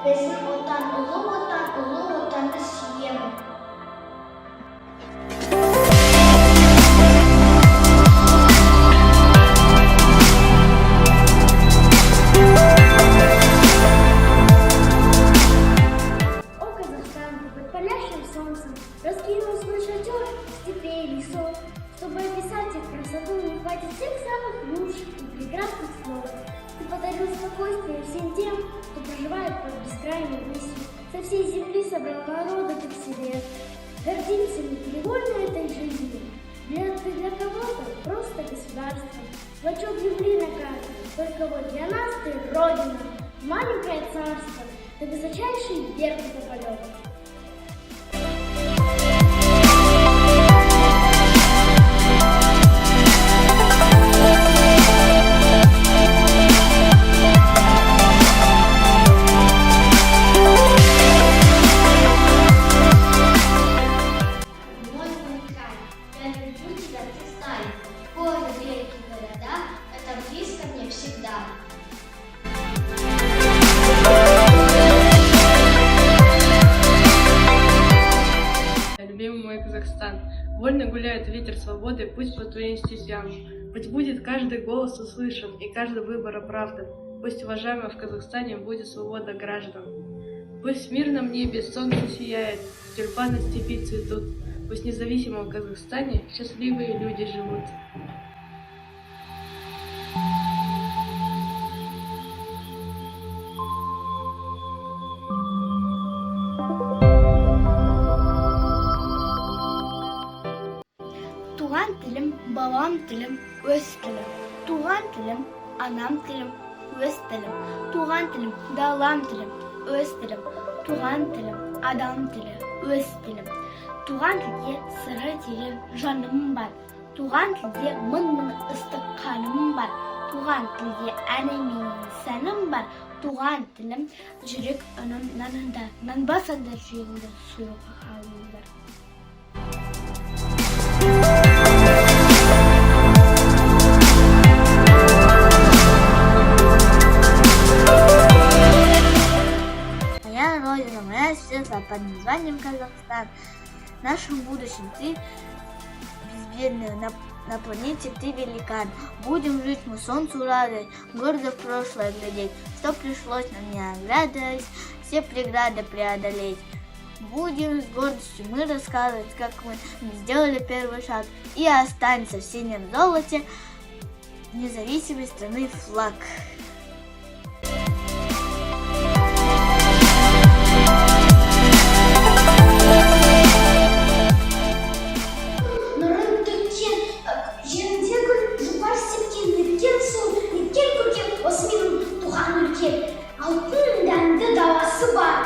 Bizim otan, ulu otanı siyem. Раскинул свой шатер степей и лесов, чтобы описать их красоту, не хватит всех самых лучших и прекрасных слов. Ты подарил спокойствие всем тем, кто проживает под бескрайней высью. Со всей земли собрал народа ты к себе. Гордимся непривольно этой жизнью. Ты для кого-то просто государство. Клочок земли на карте, только вот для нас ты родина, маленькое царство, ты высочайший верх до полета. Любимый мой Казахстан, вольно гуляет ветер свободы, пусть по твоим стезям. Пусть будет каждый голос услышан и каждый выбор оправдан. Пусть уважаемо в Казахстане будет свобода граждан. Пусть в мирном небе солнце сияет, тюльпаны степи цветут. Пусть в независимом Казахстане счастливые люди живут. Туған тілім, балам тілім, өз тілім. Туған тілім, анам тілім, өз тілім. Туған тілім, далам тілім, өз тілім. Туған тілім, адам тілі, өз тілім. Туған тілде сыры терең жаным бар. Туған тілде мың ыстық қаным бар. Туған тілде әні менің сәнім бар. Туған тілім, жүрек үнім нанында. Нанбасаңдар жүрегімді суық алыңдар. Моя родина, моя светлая, под названием Казахстан. В нашем будущем ты безбедный, на планете ты великан. Будем жить мы солнцу радость, гордо в прошлое глядеть, что пришлось нам не оглядываясь, все преграды преодолеть. Будем с гордостью мы рассказывать, как мы сделали первый шаг, и останется в синем золоте независимой страны флаг. Алтын дәнді даласы бар.